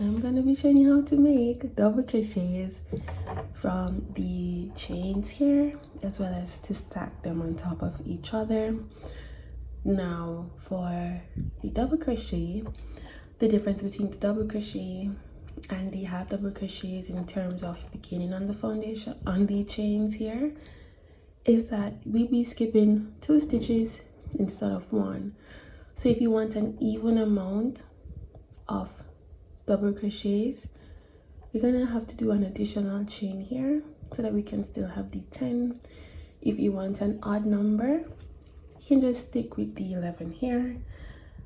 I'm going to be showing you how to make double crochets from the chains here, as well as to stack them on top of each other. Now for the double crochet, the difference between the double crochet and the half double crochets in terms of beginning on the foundation on the chains here is that we be skipping 2 stitches instead of 1. So if you want an even amount of double crochets, you're gonna have to do an additional chain here so that we can still have the 10. If you want an odd number, you can just stick with the 11 here.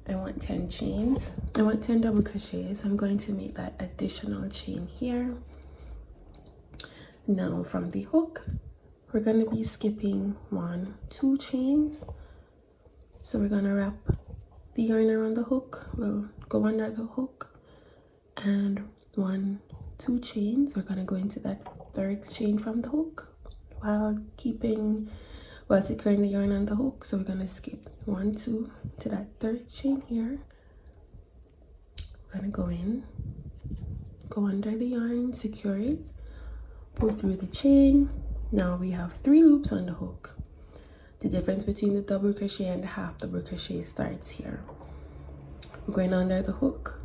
I want 10 chains. I want 10 double crochets, so I'm going to make that additional chain here. Now from the hook, we're going to be skipping 2 chains. So we're going to wrap the yarn around the hook. We'll go under the hook and 2 chains. We're going to go into that 3rd chain from the hook while securing the yarn on the hook. So we're going to skip 1, 2 to that 3rd chain here. We're going to go in, go under the yarn, secure it, pull through the chain. Now we have 3 loops on the hook. The difference between the double crochet and the half double crochet starts here. We're going under the hook,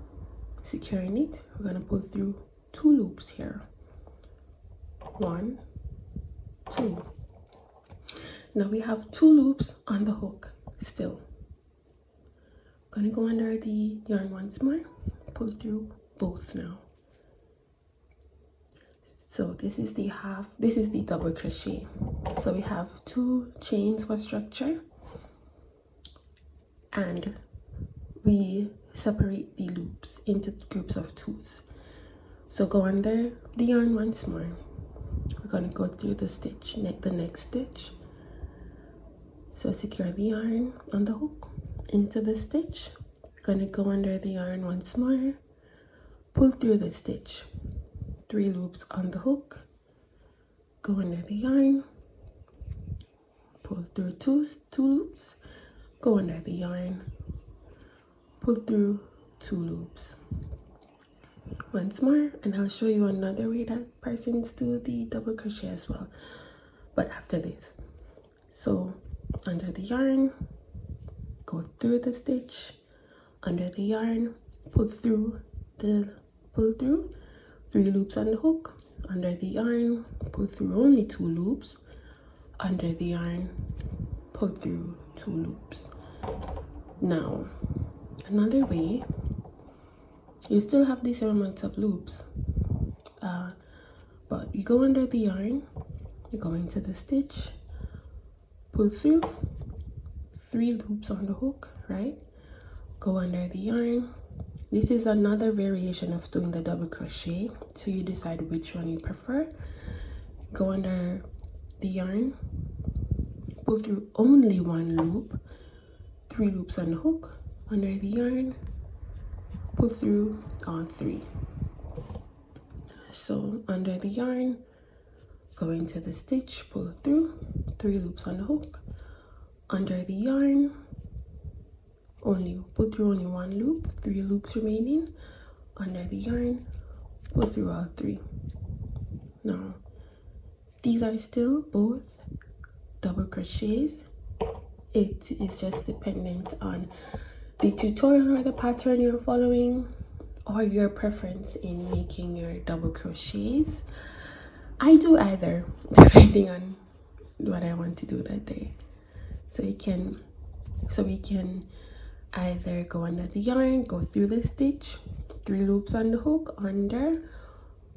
securing it. We're going to pull through 2 loops here. 1, 2. Now we have 2 loops on the hook still. I'm going to go under the yarn once more, pull through both now. So this is the double crochet. So we have 2 chains for structure, and we separate the loops into groups of 2s. So go under the yarn once more. We're going to go through the next stitch. So secure the yarn on the hook into the stitch. We're going to go under the yarn once more, pull through the stitch. 3 loops on the hook, go under the yarn, pull through 2 loops, go under the yarn, pull through 2 loops. Once more, and I'll show you another way that persons do the double crochet as well, but after this. So under the yarn, go through the stitch, under the yarn, pull through 3 loops on the hook, under the yarn, pull through only 2 loops, under the yarn, pull through 2 loops. Now another way, you still have the same amount of loops, but you go under the yarn, you go into the stitch, pull through 3 loops on the hook, right? Go under the yarn. This is another variation of doing the double crochet, so you decide which one you prefer. Go under the yarn, pull through only 1 loop, 3 loops on the hook, under the yarn, pull through all 3. So under the yarn, go into the stitch, pull through 3 loops on the hook, under the yarn, pull through only 1 loop, 3 loops remaining, under the yarn, pull through all 3. Now these are still both double crochets. It is just dependent on the tutorial or the pattern you're following, or your preference in making your double crochets. I do either, depending on what I want to do that day. So we can either go under the yarn, go through the stitch, 3 loops on the hook, under,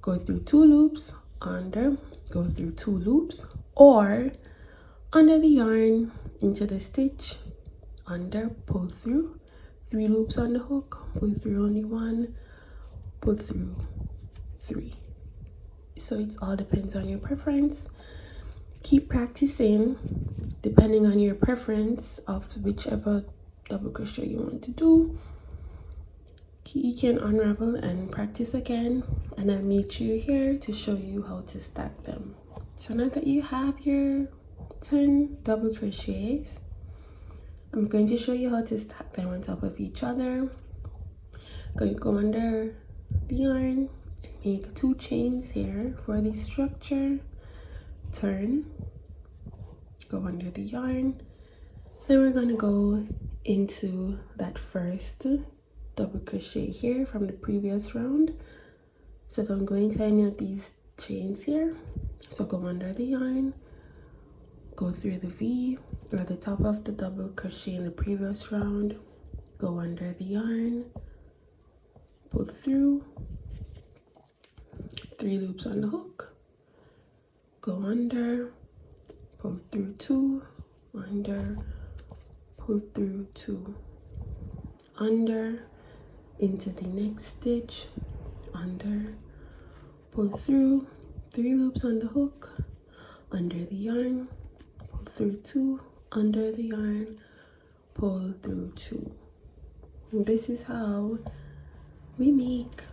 go through 2 loops, under, go through 2 loops, or under the yarn, into the stitch, under, pull through 3 loops on the hook, pull through only 1, pull through 3. So it all depends on your preference. Keep practicing depending on your preference of whichever double crochet you want to do. You can unravel and practice again, and I'll meet you here to show you how to stack them. So now that you have your 10 double crochets, I'm going to show you how to stack them on top of each other. I'm going to go under the yarn, make 2 chains here for the structure, turn, go under the yarn. Then we're gonna go into that first double crochet here from the previous round. So don't go into any of these chains here. So go under the yarn, go through the V or the top of the double crochet in the previous round, go under the yarn, pull through, 3 loops on the hook, go under, pull through 2, under, pull through 2, under, into the next stitch, under, pull through, 3 loops on the hook, under the yarn, pull through 2, under the yarn, pull through 2. And this is how we make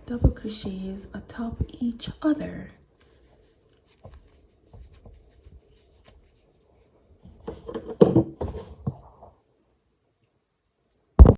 double crochets atop each other.